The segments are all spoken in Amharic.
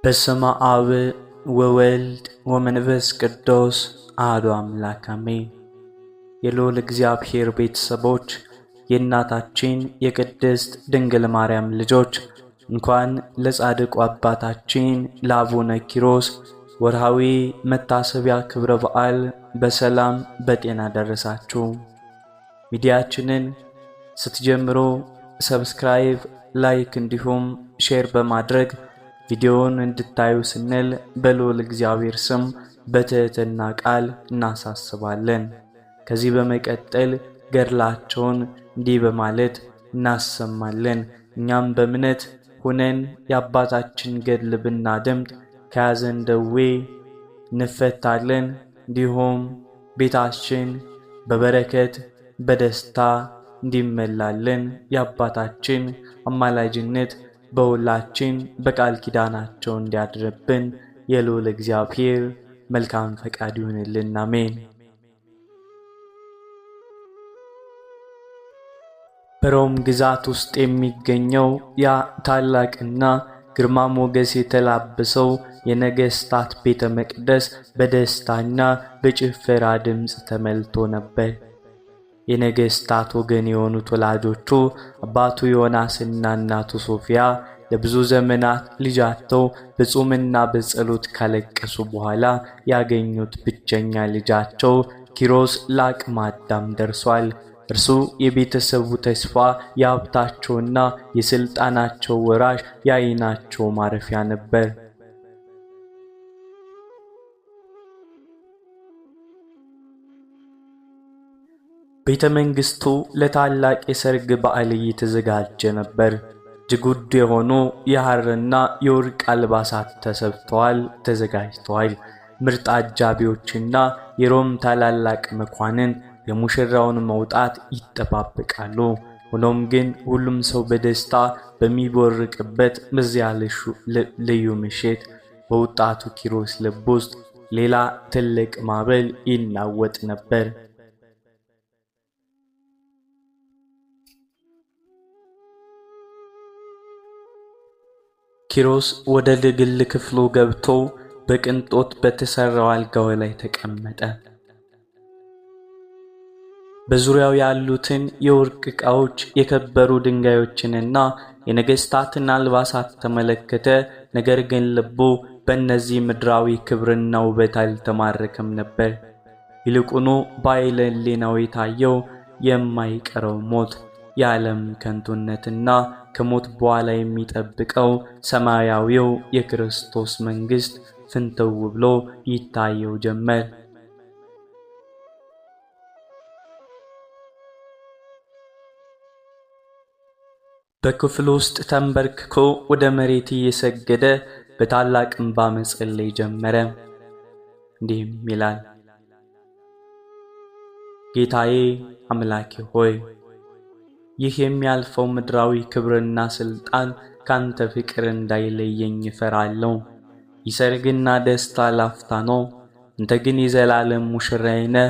በስመ አብ ወወልድ ወመንፈስ ቅዱስ አሐዱ አምላክ አሜን። የልዑል እግዚአብሔር ቤተሰቦች የእናታችን የቅድስት ድንግል ማርያም ልጆች እንኳን ለጻድቁ አባታችን ለአቡነ ኪሮስ ወርሃዊ መታሰቢያ ክብረ በዓል በሰላም በጤና ደረሳችሁ። ሚዲያችንን ስትጀምሩ ሰብስክራይብ፣ ላይክ እንዲሁም ሼር በማድረግ ቪዲዮውን እንድታዩ ስንል በልዑል እግዚአብሔር ስም በትህትና ቃል እናሳስባለን። ከዚህ በመቀጠል ገድላቸውን እንዲህ በማለት እናሰማለን። እኛም በእምነት ሆነን የአባታችን ገድል ብናደምጥ ከያዘን ደዌ እንፈታለን። እንዲሁም ቤታችን በበረከት በደስታ እንዲመላለን የአባታችን አማላጅነት በሁላችን በቃል ኪዳናቸው እንዲያድርብን የልዑል እግዚአብሔር መልካም ፈቃድ ይሁንልን። አሜን። በሮም ግዛት ውስጥ የሚገኘው ያ ታላቅና ግርማ ሞገስ የተላበሰው የነገሥታት ቤተ መቅደስ በደስታና በጭፈራ ድምፅ ተሞልቶ ነበር። የነገሥታት ወገን የሆኑት ወላጆቹ አባቱ ዮናስና እናቱ ሶፊያ ለብዙ ዘመናት ልጃቸው በጾምና በጸሎት ካለቀሱ በኋላ ያገኙት ብቸኛ ልጃቸው ኪሮስ ለአቅመ አዳም ደርሷል። እርሱ የቤተሰቡ ተስፋ፣ የሀብታቸውና የሥልጣናቸው ወራሽ፣ የዓይናቸው ማረፊያ ነበር። ቤተ መንግሥቱ ለታላቅ የሰርግ በዓል እየተዘጋጀ ነበር። እጅግ ውድ የሆኑ የሐርና የወርቅ አልባሳት ተዘጋጅተዋል። ምርጥ አጃቢዎችና የሮም ታላላቅ መኳንንት የሙሽራውን መውጣት ይጠባበቃሉ። ሆኖም ግን ሁሉም ሰው በደስታ በሚቦርቅበት በዚያ ልዩ ምሽት በወጣቱ ኪሮስ ልብ ውስጥ ሌላ ትልቅ ማዕበል ይናወጥ ነበር። ኪሮስ ወደ ግል ክፍሉ ገብቶ በቅንጦት በተሰራው አልጋው ላይ ተቀመጠ። በዙሪያው ያሉትን የወርቅ ዕቃዎች፣ የከበሩ ድንጋዮችንና የነገሥታትን አልባሳት ተመለከተ። ነገር ግን ልቡ በእነዚህ ምድራዊ ክብርና ውበት አልተማረከም ነበር። ይልቁኑ በዓይነ ሕሊናው የታየው የማይቀረው ሞት፣ የዓለም ከንቱነትና ከሞት በኋላ የሚጠብቀው ሰማያዊው የክርስቶስ መንግሥት ፍንትው ብሎ ይታየው ጀመር። በክፍሉ ውስጥ ተንበርክኮ ወደ መሬት እየሰገደ በታላቅ እንባ መጸለይ ጀመረ። እንዲህም ይላል: ጌታዬ አምላኬ ሆይ፣ ይህ የሚያልፈው ምድራዊ ክብርና ሥልጣን ካንተ ፍቅር እንዳይለየኝ እፈራለሁ። ይሰርግና ደስታ ላፍታ ነው፣ አንተ ግን የዘላለም ሙሽራዬ ነህ።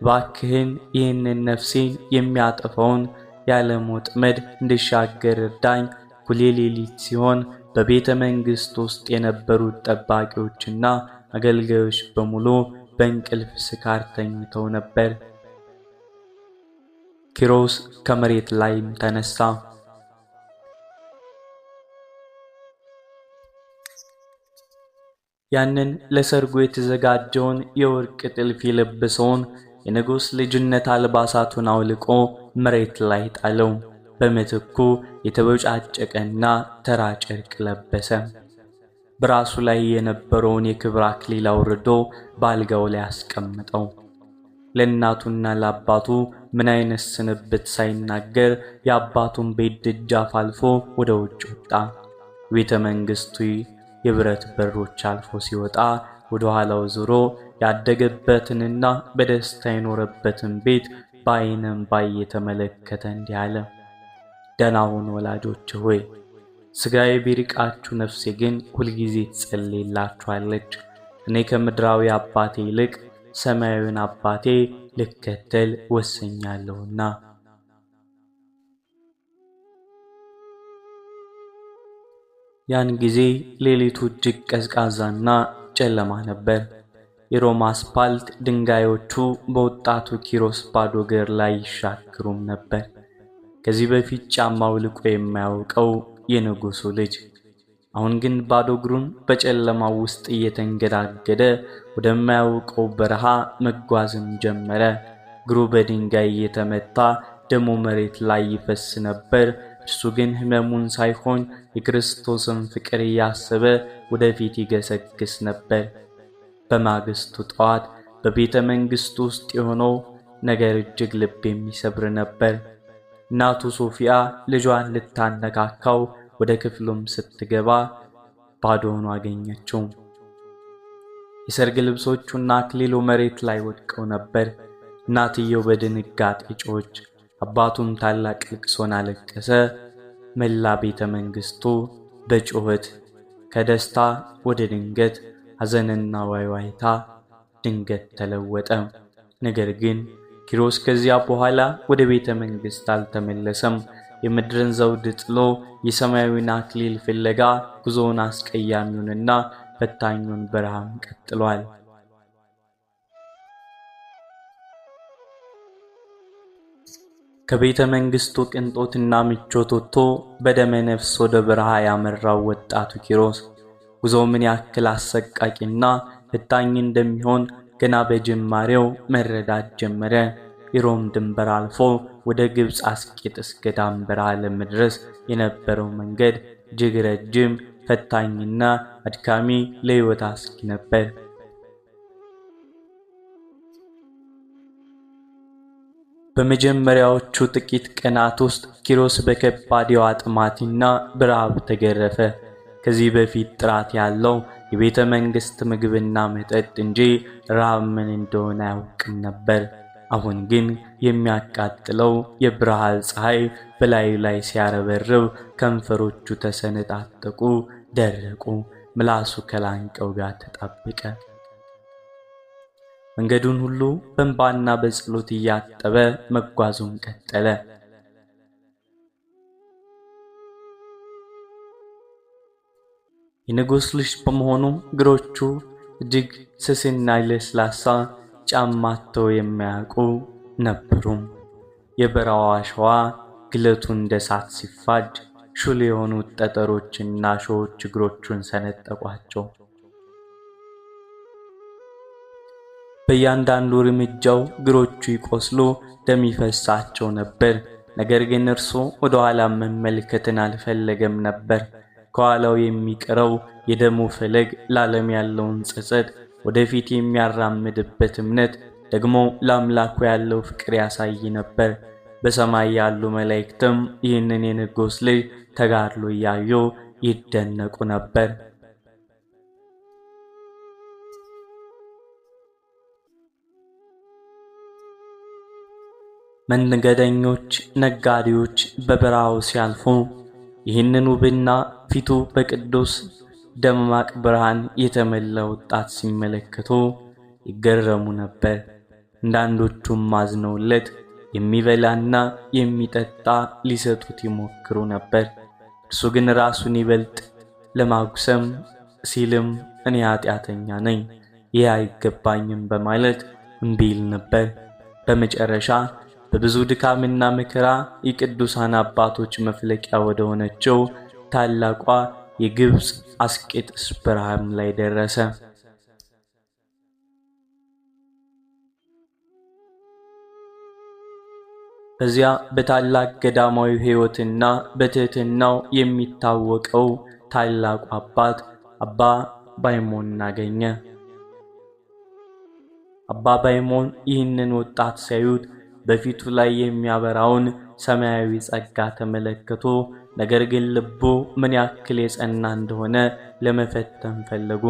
እባክህን ይህንን ነፍሴን የሚያጠፋውን የዓለም ወጥመድ እንድሻገር እርዳኝ። እኩለ ሌሊት ሲሆን በቤተ መንግሥት ውስጥ የነበሩት ጠባቂዎችና አገልጋዮች በሙሉ በእንቅልፍ ስካር ተኝተው ነበር። ኪሮስ ከመሬት ላይም ተነሳ። ያንን ለሰርጉ የተዘጋጀውን የወርቅ ጥልፍ የለበሰውን የንጉሥ ልጅነት አልባሳቱን አውልቆ መሬት ላይ ጣለው። በምትኩ የተበጫጨቀና ተራ ጨርቅ ለበሰ። በራሱ ላይ የነበረውን የክብር አክሊል አውርዶ በአልጋው ላይ አስቀመጠው። ለእናቱና ለአባቱ ምን አይነት ስንብት ሳይናገር የአባቱን ቤት ደጃፍ አልፎ ወደ ውጭ ወጣ። ቤተ መንግሥቱ የብረት በሮች አልፎ ሲወጣ ወደ ኋላው ዞሮ ያደገበትንና በደስታ የኖረበትን ቤት በዓይነ እንባ እየተመለከተ እንዲህ አለ: ደህና ሁኑ ወላጆቼ ሆይ፣ ሥጋዬ ቢርቃችሁ ነፍሴ ግን ሁልጊዜ ትጸልይላችኋለች። እኔ ከምድራዊ አባቴ ይልቅ ሰማያዊውን አባቴ ልከተል ወስኛለሁና። ያን ጊዜ ሌሊቱ እጅግ ቀዝቃዛና ጨለማ ነበር። የሮማ አስፓልት ድንጋዮቹ በወጣቱ ኪሮስ ባዶ እግር ላይ ይሻክሩም ነበር። ከዚህ በፊት ጫማ አውልቆ የማያውቀው የንጉሡ ልጅ አሁን ግን ባዶ እግሩን በጨለማው ውስጥ እየተንገዳገደ ወደማያውቀው በረሃ መጓዝም ጀመረ። እግሩ በድንጋይ እየተመታ ደሙ መሬት ላይ ይፈስ ነበር። እርሱ ግን ሕመሙን ሳይሆን የክርስቶስን ፍቅር እያሰበ ወደፊት ይገሰግስ ነበር። በማግስቱ ጠዋት በቤተ መንግሥቱ ውስጥ የሆነው ነገር እጅግ ልብ የሚሰብር ነበር። እናቱ ሶፊያ ልጇን ልታነካካው ወደ ክፍሉም ስትገባ ባዶ ሆኖ አገኘችው። የሰርግ ልብሶቹና አክሊሉ መሬት ላይ ወድቀው ነበር። እናትየው በድንጋጤ ጮኸች። አባቱም ታላቅ ልቅሶን አለቀሰ። መላ ቤተ መንግሥቱ በጩኸት ከደስታ ወደ ድንገት ሐዘንና ዋይዋይታ ድንገት ተለወጠ። ነገር ግን ኪሮስ ከዚያ በኋላ ወደ ቤተ መንግሥት አልተመለሰም። የምድርን ዘውድ ጥሎ የሰማያዊን አክሊል ፍለጋ ጉዞውን አስቀያሚውንና ፈታኙን በረሃም ቀጥሏል። ከቤተ መንግሥቱ ቅንጦትና ምቾት ወጥቶ በደመ ነፍስ ወደ በረሃ ያመራው ወጣቱ ኪሮስ ጉዞው ምን ያክል አሰቃቂና ፈታኝ እንደሚሆን ገና በጅማሬው መረዳት ጀመረ። የሮም ድንበር አልፎ ወደ ግብፅ አስቄጥስ ገዳም በረሃ ለመድረስ የነበረው መንገድ እጅግ ረጅም፣ ፈታኝና አድካሚ፣ ለሕይወት አስጊ ነበር። በመጀመሪያዎቹ ጥቂት ቀናት ውስጥ ኪሮስ በከባድ የውሃ ጥማትና በረሃብ ተገረፈ። ከዚህ በፊት ጥራት ያለው የቤተ መንግሥት ምግብና መጠጥ እንጂ ረሃብ ምን እንደሆነ አያውቅም ነበር። አሁን ግን የሚያቃጥለው የብርሃን ፀሐይ በላዩ ላይ ሲያረበርብ ከንፈሮቹ ተሰነጣጠቁ፣ ደረቁ፣ ምላሱ ከላንቀው ጋር ተጣበቀ። መንገዱን ሁሉ በእንባና በጸሎት እያጠበ መጓዙን ቀጠለ። የንጉሥ ልጅ በመሆኑ እግሮቹ እጅግ ስስና ለስላሳ ጫማ አጥተው የማያውቁ ነበሩ። የበረሃው አሸዋ ግለቱ እንደ እሳት ሲፋጅ ሹል የሆኑት ጠጠሮችና እሾሆች እግሮቹን ሰነጠቋቸው። በእያንዳንዱ እርምጃው እግሮቹ ይቆስሉ፣ ደም ይፈሳቸው ነበር። ነገር ግን እርሱ ወደ ኋላ መመልከትን አልፈለገም ነበር። ከኋላው የሚቀረው የደሙ ፈለግ ለዓለም ያለውን ጸጸት ወደፊት የሚያራምድበት እምነት ደግሞ ለአምላኩ ያለው ፍቅር ያሳይ ነበር። በሰማይ ያሉ መላእክትም ይህንን የንጉሥ ልጅ ተጋድሎ እያዩ ይደነቁ ነበር። መንገደኞች፣ ነጋዴዎች በበረሃው ሲያልፉ ይህንን ውብና ፊቱ በቅዱስ ደማቅ ብርሃን የተሞላ ወጣት ሲመለከቱ ይገረሙ ነበር። አንዳንዶቹም አዝነውለት የሚበላና የሚጠጣ ሊሰጡት ይሞክሩ ነበር። እርሱ ግን ራሱን ይበልጥ ለማጉሰም ሲልም እኔ ኃጢአተኛ ነኝ፣ ይህ አይገባኝም በማለት እምቢ ይል ነበር። በመጨረሻ በብዙ ድካምና መከራ የቅዱሳን አባቶች መፍለቂያ ወደ ሆነችው ታላቋ የግብፅ አስቄጥስ በረሃም ላይ ደረሰ። በዚያ በታላቅ ገዳማዊ ሕይወትና በትሕትናው የሚታወቀው ታላቁ አባት አባ ባይሞንን አገኘ። አባ ባይሞን ይህንን ወጣት ሲያዩት በፊቱ ላይ የሚያበራውን ሰማያዊ ጸጋ ተመለከቱ። ነገር ግን ልቡ ምን ያክል የጸና እንደሆነ ለመፈተን ፈለጉ።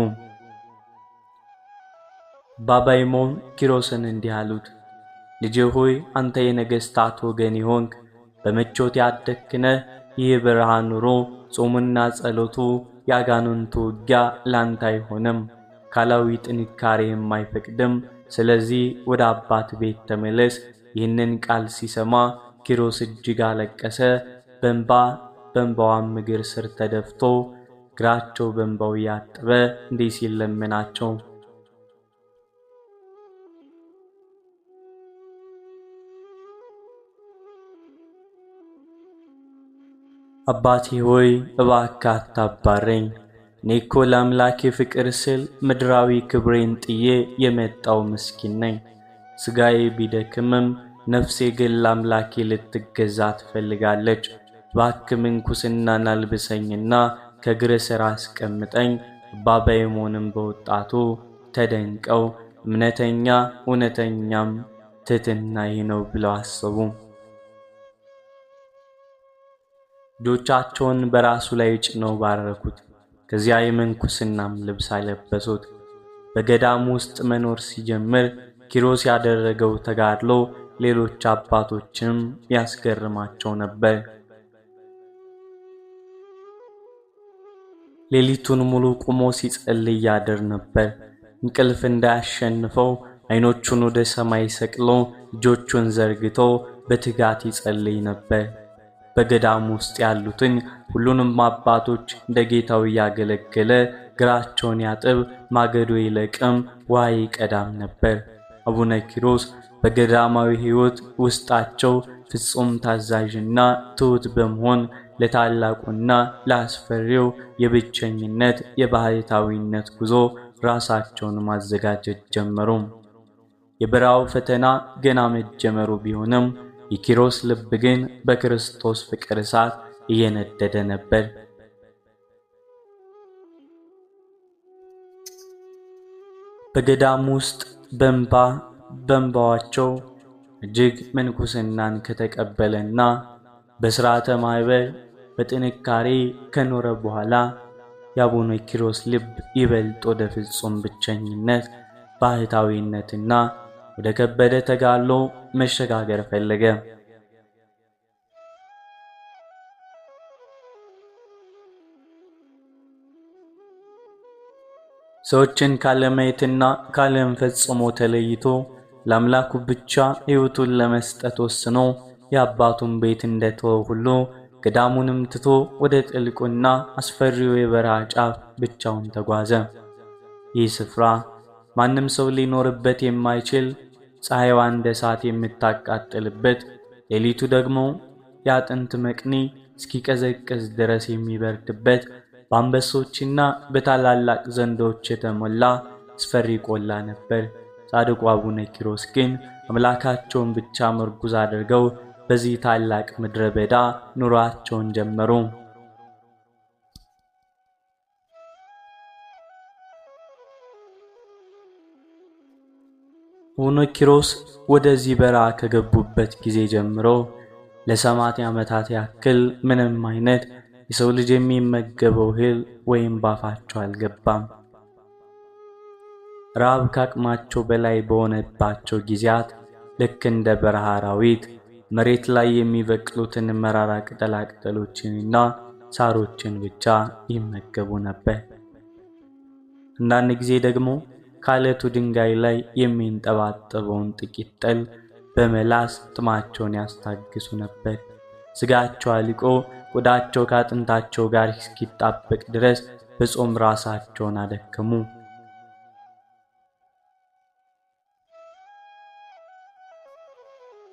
አባ ባይሞን ኪሮስን እንዲህ አሉት፣ ልጄ ሆይ አንተ የነገሥታት ወገን ይሆንክ በምቾት ያደግክነ ይህ በረሃ ኑሮ ጾሙና ጸሎቱ ያጋንንቱ ውጊያ ላንተ አይሆንም፣ ካላዊ ጥንካሬ የማይፈቅድም። ስለዚህ ወደ አባት ቤት ተመለስ። ይህንን ቃል ሲሰማ ኪሮስ እጅግ አለቀሰ። በእንባዋም እግር ስር ተደፍቶ እግራቸው በእንባው ያጠበ እንዲህ ሲል ለመናቸው። አባቴ ሆይ እባክህ አታባረኝ። እኔ እኮ ለአምላኬ ፍቅር ስል ምድራዊ ክብሬን ጥዬ የመጣው ምስኪን ነኝ። ሥጋዬ ቢደክምም ነፍሴ ግን ለአምላኬ ልትገዛ ትፈልጋለች። እባክህ ምንኩስናን አልብሰኝና ከእግርህ ሥር አስቀምጠኝ። አባ በይሞንም በወጣቱ ተደንቀው እምነተኛ እውነተኛም ትሕትናዬ ነው ብለው አሰቡ። እጆቻቸውን በራሱ ላይ ጭነው ባረኩት። ከዚያ የምንኩስናም ልብስ አለበሱት። በገዳሙ ውስጥ መኖር ሲጀምር ኪሮስ ያደረገው ተጋድሎ ሌሎች አባቶችንም ያስገርማቸው ነበር። ሌሊቱን ሙሉ ቆሞ ሲጸልይ ያድር ነበር። እንቅልፍ እንዳያሸንፈው ዓይኖቹን ወደ ሰማይ ሰቅሎ እጆቹን ዘርግቶ በትጋት ይጸልይ ነበር። በገዳሙ ውስጥ ያሉትን ሁሉንም አባቶች እንደ ጌታው ያገለገለ እግራቸውን ያጥብ፣ ማገዶ ይለቅም፣ ውሃ ይቀዳም ነበር። አቡነ ኪሮስ በገዳማዊ ሕይወት ውስጣቸው ፍጹም ታዛዥና ትሑት በመሆን ለታላቁና ለአስፈሪው የብቸኝነት የባሕታዊነት ጉዞ ራሳቸውን ማዘጋጀት ጀመሩ። የበረሃው ፈተና ገና መጀመሩ ቢሆንም የኪሮስ ልብ ግን በክርስቶስ ፍቅር እሳት እየነደደ ነበር። በገዳሙ ውስጥ በእንባዋቸው እጅግ ምንኩስናን ከተቀበለና በሥርዓተ ማኅበር በጥንካሬ ከኖረ በኋላ የአቡነ ኪሮስ ልብ ይበልጥ ወደ ፍጹም ብቸኝነት ባሕታዊነትና ወደ ከበደ ተጋድሎ መሸጋገር ፈለገ። ሰዎችን ካለማየትና ካለም ፈጽሞ ተለይቶ ለአምላኩ ብቻ ሕይወቱን ለመስጠት ወስኖ የአባቱን ቤት እንደተወ ሁሉ ገዳሙንም ትቶ ወደ ጥልቁና አስፈሪው የበረሃ ጫፍ ብቻውን ተጓዘ። ይህ ስፍራ ማንም ሰው ሊኖርበት የማይችል፣ ፀሐይዋ እንደ እሳት የምታቃጥልበት፣ ሌሊቱ ደግሞ የአጥንት መቅኒ እስኪቀዘቅዝ ድረስ የሚበርድበት፣ በአንበሶችና በታላላቅ ዘንዶች የተሞላ አስፈሪ ቆላ ነበር። ጻድቁ አቡነ ኪሮስ ግን አምላካቸውን ብቻ ምርኩዝ አድርገው በዚህ ታላቅ ምድረ በዳ ኑሯቸውን ጀመሩ። አቡነ ኪሮስ ወደዚህ በረሃ ከገቡበት ጊዜ ጀምሮ ለ80 ዓመታት ያክል ምንም አይነት የሰው ልጅ የሚመገበው እህል ወይም ባፋቸው አልገባም። ራብ ከአቅማቸው በላይ በሆነባቸው ጊዜያት ልክ እንደ በረሃ አራዊት መሬት ላይ የሚበቅሉትን መራራ ቅጠላቅጠሎችንና ሳሮችን ብቻ ይመገቡ ነበር። አንዳንድ ጊዜ ደግሞ ከዓለቱ ድንጋይ ላይ የሚንጠባጠበውን ጥቂት ጠል በመላስ ጥማቸውን ያስታግሱ ነበር። ሥጋቸው አልቆ ቆዳቸው ከአጥንታቸው ጋር እስኪጣበቅ ድረስ በጾም ራሳቸውን አደከሙ።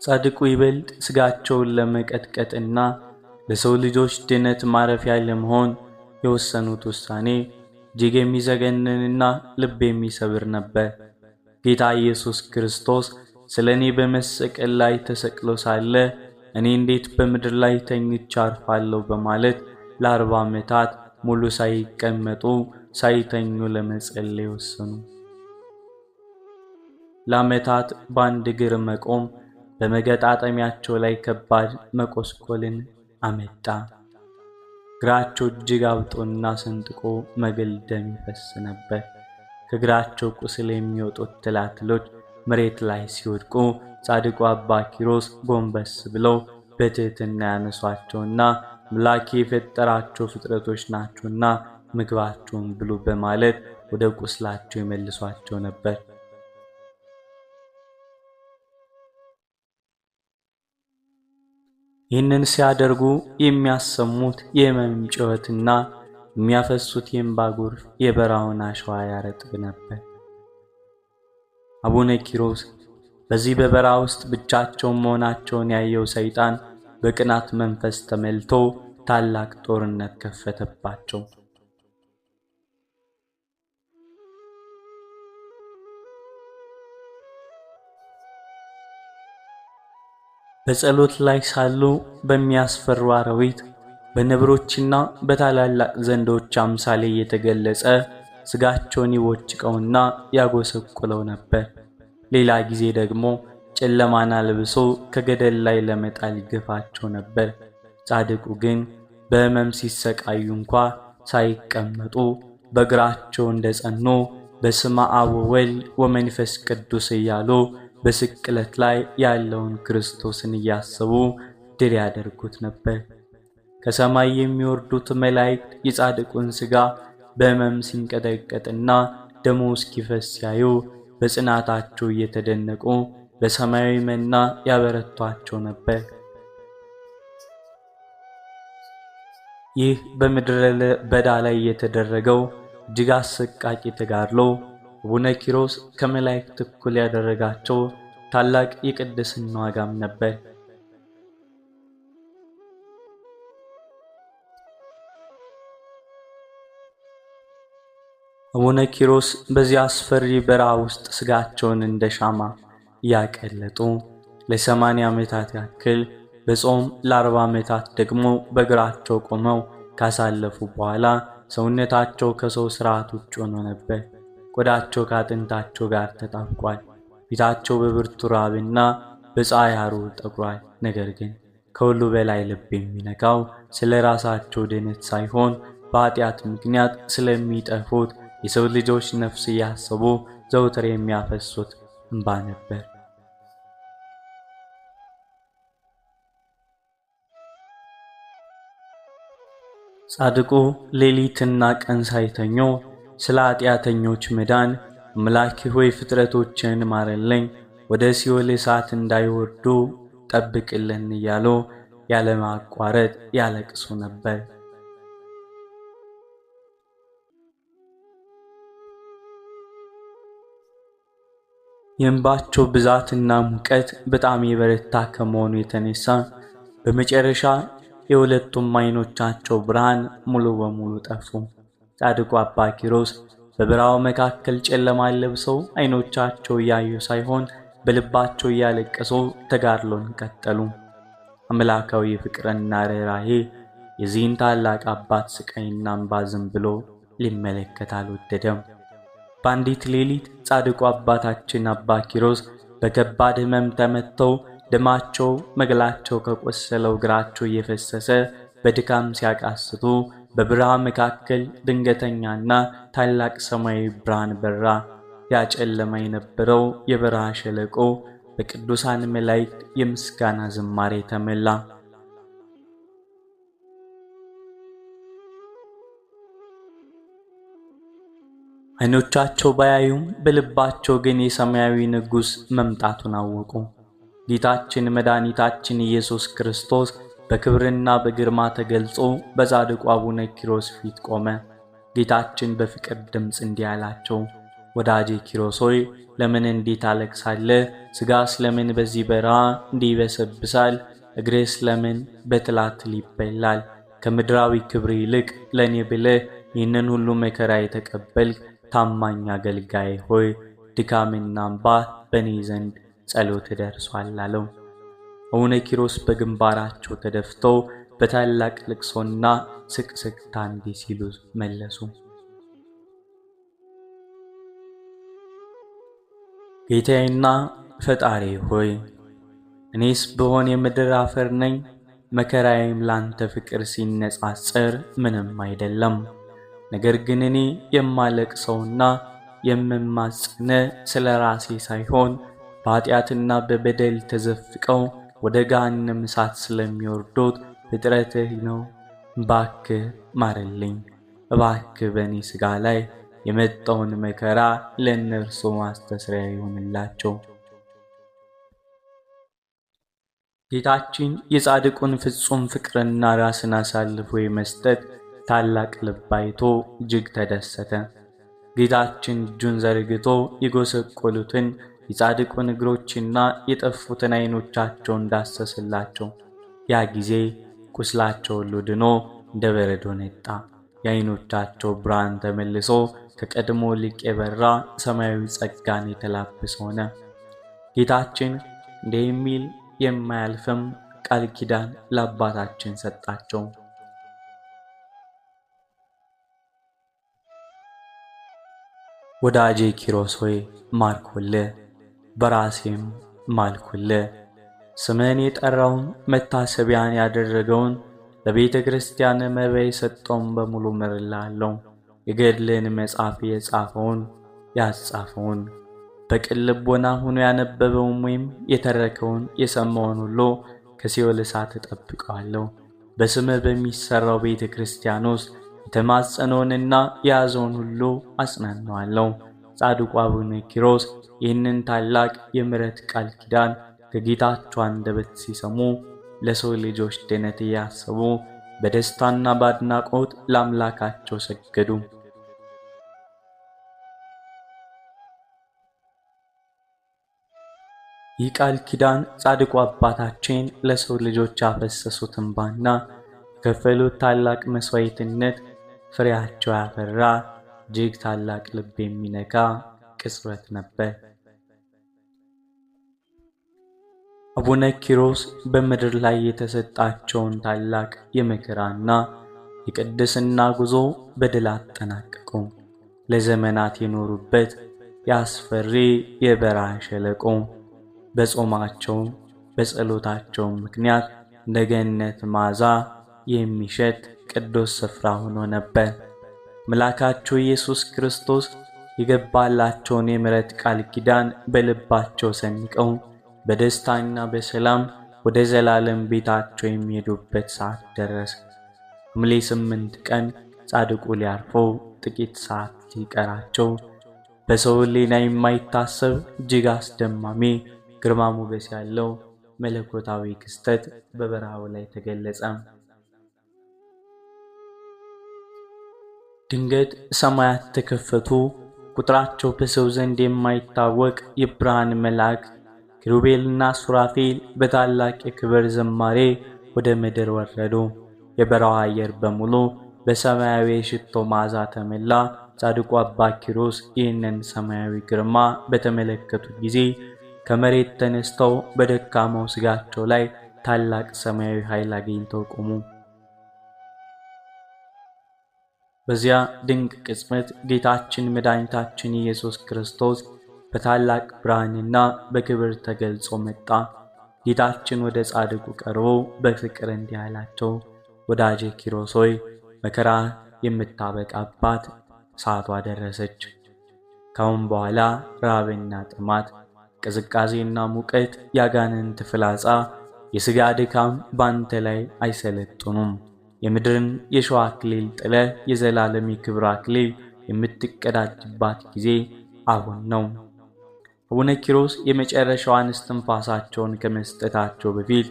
ጻድቁ ይበልጥ ሥጋቸውን ለመቀጥቀጥና ለሰው ልጆች ድነት ማረፊያ ለመሆን የወሰኑት ውሳኔ እጅግ የሚዘገንንና ልብ የሚሰብር ነበር። ጌታ ኢየሱስ ክርስቶስ ስለ እኔ በመስቀል ላይ ተሰቅሎ ሳለ እኔ እንዴት በምድር ላይ ተኝቼ አርፋለሁ በማለት ለ40 ዓመታት ሙሉ ሳይቀመጡ ሳይተኙ ለመጸለይ ወሰኑ። ለዓመታት በአንድ እግር መቆም በመገጣጠሚያቸው ላይ ከባድ መቆስቆልን አመጣ። እግራቸው እጅግ አብጦና ሰንጥቆ መግል ደም ይፈስ ነበር። ከእግራቸው ቁስል የሚወጡት ትላትሎች መሬት ላይ ሲወድቁ ጻድቁ አባ ኪሮስ ጎንበስ ብለው በትሕትና ያነሷቸውና አምላኬ የፈጠራቸው ፍጥረቶች ናቸውና ምግባቸውን ብሉ በማለት ወደ ቁስላቸው ይመልሷቸው ነበር። ይህንን ሲያደርጉ የሚያሰሙት የሕመም ጩኸትና የሚያፈሱት የእንባ ጎርፍ የበረሃውን አሸዋ ያረጥብ ነበር። አቡነ ኪሮስ በዚህ በበረሃ ውስጥ ብቻቸውን መሆናቸውን ያየው ሰይጣን በቅናት መንፈስ ተመልቶ ታላቅ ጦርነት ከፈተባቸው። በጸሎት ላይ ሳሉ በሚያስፈሩ አራዊት በነብሮችና በታላላቅ ዘንዶች አምሳሌ የተገለጸ ስጋቸውን ይቦጭቀውና ያጎሰቁለው ነበር። ሌላ ጊዜ ደግሞ ጨለማን አልብሶ ከገደል ላይ ለመጣል ይገፋቸው ነበር። ጻድቁ ግን በሕመም ሲሰቃዩ እንኳ ሳይቀመጡ በእግራቸው እንደጸኑ በስመ አብ ወወልድ ወመንፈስ ቅዱስ እያሉ በስቅለት ላይ ያለውን ክርስቶስን እያሰቡ ድል ያደርጉት ነበር። ከሰማይ የሚወርዱት መላእክት የጻድቁን ሥጋ በሕመም ሲንቀጠቀጥና ደሙ እስኪፈስ ሲያዩ በጽናታቸው እየተደነቁ በሰማያዊ መና ያበረቷቸው ነበር። ይህ በምድረ በዳ ላይ የተደረገው እጅግ አሰቃቂ ተጋድሎ አቡነ ኪሮስ ከመላእክት እኩል ያደረጋቸው ታላቅ የቅድስና ዋጋም ነበር። አቡነ ኪሮስ በዚህ አስፈሪ በረሃ ውስጥ ስጋቸውን እንደ ሻማ እያቀለጡ ለ80 ዓመታት ያክል በጾም ለ40 ዓመታት ደግሞ በእግራቸው ቆመው ካሳለፉ በኋላ ሰውነታቸው ከሰው ሥርዓት ውጭ ሆኖ ነበር። ቆዳቸው ከአጥንታቸው ጋር ተጣብቋል። ፊታቸው በብርቱ ራብና በፀሐይ ሐሩር ጠቁሯል። ነገር ግን ከሁሉ በላይ ልብ የሚነካው ስለ ራሳቸው ድነት ሳይሆን በኃጢአት ምክንያት ስለሚጠፉት የሰው ልጆች ነፍስ እያሰቡ ዘውትር የሚያፈሱት እንባ ነበር። ጻድቁ ሌሊትና ቀን ሳይተኙ ስለ ኃጢአተኞች መዳን አምላኬ ሆይ ፍጥረቶችን ማረልኝ፣ ወደ ሲኦል እሳት እንዳይወርዱ ጠብቅልን እያሉ ያለማቋረጥ ያለቅሱ ነበር። የእንባቸው ብዛትና ሙቀት በጣም የበረታ ከመሆኑ የተነሳ በመጨረሻ የሁለቱም ዓይኖቻቸው ብርሃን ሙሉ በሙሉ ጠፉ። ጻድቁ አባ ኪሮስ በበረሃው መካከል ጨለማን ለብሰው ዓይኖቻቸው እያዩ ሳይሆን በልባቸው እያለቀሱ ተጋድሎን ቀጠሉ። አምላካዊ ፍቅርና ርኅራኄ የዚህን ታላቅ አባት ስቃይና እንባ ዝም ብሎ ሊመለከት አልወደደም። በአንዲት ሌሊት ጻድቁ አባታችን አባ ኪሮስ በከባድ ሕመም ተመተው ደማቸው መግላቸው ከቆሰለው እግራቸው እየፈሰሰ በድካም ሲያቃስቱ በብርሃን መካከል ድንገተኛና ታላቅ ሰማያዊ ብርሃን በራ። ያጨለማ የነበረው የበረሃ ሸለቆ በቅዱሳን መላእክት የምስጋና ዝማሬ ተመላ። ዓይኖቻቸው ባያዩም በልባቸው ግን የሰማያዊ ንጉሥ መምጣቱን አወቁ። ጌታችን መድኃኒታችን ኢየሱስ ክርስቶስ በክብርና በግርማ ተገልጾ በጻድቁ አቡነ ኪሮስ ፊት ቆመ። ጌታችን በፍቅር ድምፅ እንዲህ አላቸው፣ ወዳጄ ኪሮስ ሆይ ለምን እንዲህ ታለቅሳለህ? ሥጋስ ለምን በዚህ በረሃ እንዲህ ይበሰብሳል? እግርስ ለምን በትላትል ይበላል? ከምድራዊ ክብር ይልቅ ለእኔ ብለህ ይህንን ሁሉ መከራ የተቀበልክ ታማኝ አገልጋይ ሆይ ድካምና እንባ በእኔ ዘንድ ጸሎት ደርሷል አለው። አቡነ ኪሮስ በግንባራቸው ተደፍተው በታላቅ ልቅሶና ስቅስቅታ እንዲህ ሲሉ መለሱ። ጌታዬና ፈጣሪ ሆይ እኔስ ብሆን የምድር አፈር ነኝ፣ መከራዬም ላንተ ፍቅር ሲነጻጸር ምንም አይደለም። ነገር ግን እኔ የማለቅሰውና የምማጽነ ስለ ራሴ ሳይሆን በኃጢአትና በበደል ተዘፍቀው ወደ ገሃነመ እሳት ስለሚወርዱት ፍጥረትህ ነው። እባክህ ማረልኝ። እባክህ በእኔ ሥጋ ላይ የመጣውን መከራ ለእነርሱ ማስተስሪያ ይሆንላቸው። ጌታችን የጻድቁን ፍጹም ፍቅርና ራስን አሳልፎ የመስጠት ታላቅ ልብ አይቶ እጅግ ተደሰተ። ጌታችን እጁን ዘርግቶ የጎሰቆሉትን የጻድቁን እግሮችና የጠፉትን ዓይኖቻቸውን ዳሰሰላቸው። ያ ጊዜ ቁስላቸው ሁሉ ድኖ እንደ በረዶ ነጣ። የዓይኖቻቸው ብርሃን ተመልሶ ከቀድሞ ይልቅ የበራ ሰማያዊ ጸጋን የተላበሰ ሆነ። ጌታችን እንዲህ የሚል የማያልፍም ቃል ኪዳን ለአባታችን ሰጣቸው። ወዳጄ ኪሮስ ሆይ ማልኩልህ፣ በራሴም ማልኩልህ። ስምህን የጠራውን መታሰቢያን ያደረገውን ለቤተ ክርስቲያን መባ የሰጠውን በሙሉ ምርልሃለሁ። የገድልህን መጽሐፍ የጻፈውን ያጻፈውን በቅን ልቦና ሆኖ ያነበበውን ወይም የተረከውን የሰማውን ሁሉ ከሲኦል እሳት እጠብቀዋለሁ። በስምህ በሚሠራው ቤተ ክርስቲያን ውስጥ የተማጸነውንና የያዘውን ሁሉ አጽናናዋለሁ። ጻድቁ አቡነ ኪሮስ ይህንን ታላቅ የምሕረት ቃል ኪዳን ከጌታቸው አንደበት ሲሰሙ ለሰው ልጆች ድነት እያሰቡ በደስታና በአድናቆት ለአምላካቸው ሰገዱ። ይህ ቃል ኪዳን ጻድቁ አባታችን ለሰው ልጆች ያፈሰሱት እንባና የከፈሉት ታላቅ መሥዋዕትነት ፍሬያቸው ያፈራ እጅግ ታላቅ ልብ የሚነካ ቅጽበት ነበር። አቡነ ኪሮስ በምድር ላይ የተሰጣቸውን ታላቅ የመከራና የቅድስና ጉዞ በድል አጠናቀቁ። ለዘመናት የኖሩበት የአስፈሪ የበረሃ ሸለቆ በጾማቸው በጸሎታቸው ምክንያት እንደ ገነት መዓዛ የሚሸት ቅዱስ ስፍራ ሆኖ ነበር። አምላካቸው ኢየሱስ ክርስቶስ የገባላቸውን የምሕረት ቃል ኪዳን በልባቸው ሰንቀው በደስታና በሰላም ወደ ዘላለም ቤታቸው የሚሄዱበት ሰዓት ደረሰ። ሐምሌ 8 ቀን ጻድቁ ሊያርፉ ጥቂት ሰዓት ሲቀራቸው በሰው ሕሊና የማይታሰብ እጅግ አስደማሚ ግርማ ሞገስ ያለው መለኮታዊ ክስተት በበረሃው ላይ ተገለጸ። ድንገት ሰማያት ተከፈቱ። ቁጥራቸው በሰው ዘንድ የማይታወቅ የብርሃን መላእክት ኪሩቤልና ሱራፌል በታላቅ የክብር ዝማሬ ወደ ምድር ወረዱ። የበረሃው አየር በሙሉ በሰማያዊ የሽቶ መዓዛ ተሞላ። ጻድቁ አባ ኪሮስ ይህንን ሰማያዊ ግርማ በተመለከቱ ጊዜ ከመሬት ተነስተው በደካማው ሥጋቸው ላይ ታላቅ ሰማያዊ ኃይል አግኝተው ቆሙ። በዚያ ድንቅ ቅጽበት ጌታችን መድኃኒታችን ኢየሱስ ክርስቶስ በታላቅ ብርሃንና በክብር ተገልጾ መጣ። ጌታችን ወደ ጻድቁ ቀርቦ በፍቅር እንዲህ አላቸው፣ ወዳጄ ኪሮስ ሆይ መከራ የምታበቃባት ሰዓቷ ደረሰች። ካሁን በኋላ ራብና ጥማት፣ ቅዝቃዜና ሙቀት፣ ያጋንንት ፍላጻ፣ የሥጋ ድካም ባንተ ላይ አይሰለጥኑም። የምድርን የሸዋ አክሊል ጥለህ የዘላለም የክብር አክሊል የምትቀዳጅባት ጊዜ አሁን ነው። አቡነ ኪሮስ የመጨረሻዋን እስትንፋሳቸውን ከመስጠታቸው በፊት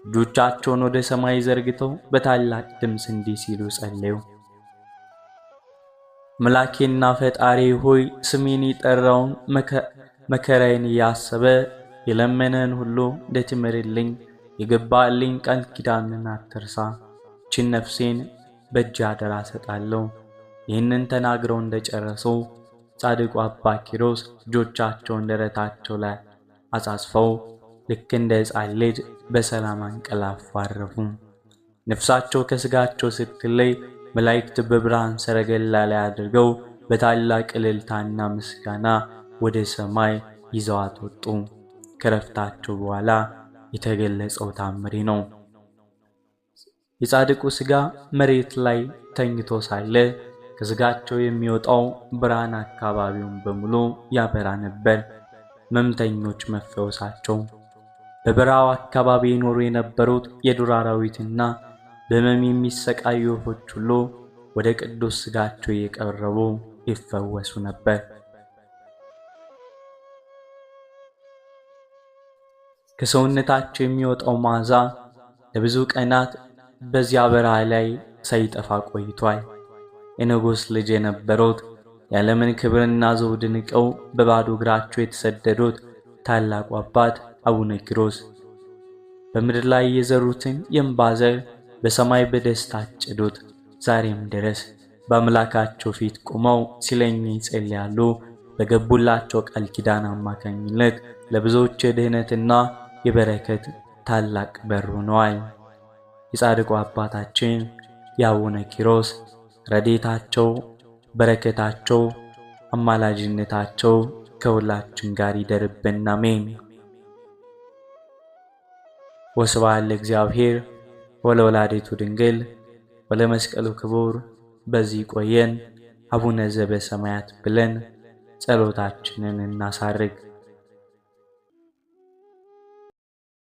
እጆቻቸውን ወደ ሰማይ ዘርግተው በታላቅ ድምፅ እንዲህ ሲሉ ጸለዩ። አምላኬና ፈጣሪ ሆይ ስሜን የጠራውን መከራዬን እያሰበ የለመነን ሁሉ እንድትምርልኝ የገባልኝ ቃል ኪዳንን አትርሳ። ይህችን ነፍሴን በእጅ አደራ ሰጣለሁ። ይህንን ተናግረው እንደጨረሱ ጻድቁ አባ ኪሮስ እጆቻቸውን ደረታቸው ላይ አጻጽፈው ልክ እንደ ሕፃን ልጅ በሰላም አንቀላፉ አረፉ። ነፍሳቸው ከሥጋቸው ስትለይ መላእክት በብርሃን ሰረገላ ላይ አድርገው በታላቅ እልልታና ምስጋና ወደ ሰማይ ይዘዋት ወጡ። ከረፍታቸው በኋላ የተገለጸው ታምሪ ነው። የጻድቁ ሥጋ መሬት ላይ ተኝቶ ሳለ ከሥጋቸው የሚወጣው ብርሃን አካባቢውን በሙሉ ያበራ ነበር። ሕመምተኞች መፈወሳቸው፣ በበረሃው አካባቢ ይኖሩ የነበሩት የዱር አራዊትና በሕመም የሚሰቃዩ ወፎች ሁሉ ወደ ቅዱስ ሥጋቸው እየቀረቡ ይፈወሱ ነበር። ከሰውነታቸው የሚወጣው መዓዛ ለብዙ ቀናት በዚያ በረሃ ላይ ሳይጠፋ ቆይቷል። የንጉሥ ልጅ የነበሩት የዓለምን ክብርና ዘውድ ንቀው በባዶ እግራቸው የተሰደዱት ታላቁ አባት አቡነ ኪሮስ በምድር ላይ የዘሩትን የእንባ ዘር በሰማይ በደስታ አጨዱት። ዛሬም ድረስ በአምላካቸው ፊት ቆመው ሲለኙ ይጸልያሉ። በገቡላቸው ቃል ኪዳን አማካኝነት ለብዙዎች የድኅነትና የበረከት ታላቅ በር ሆነዋል። የጻድቁ አባታችን የአቡነ ኪሮስ ረድኤታቸው፣ በረከታቸው፣ አማላጅነታቸው ከሁላችን ጋር ይደርብን፣ አሜን። ወስብሐት ለእግዚአብሔር ወለወላዲቱ ድንግል ወለመስቀሉ ክቡር። በዚህ ቆየን። አቡነ ዘበሰማያት ብለን ጸሎታችንን እናሳርግ።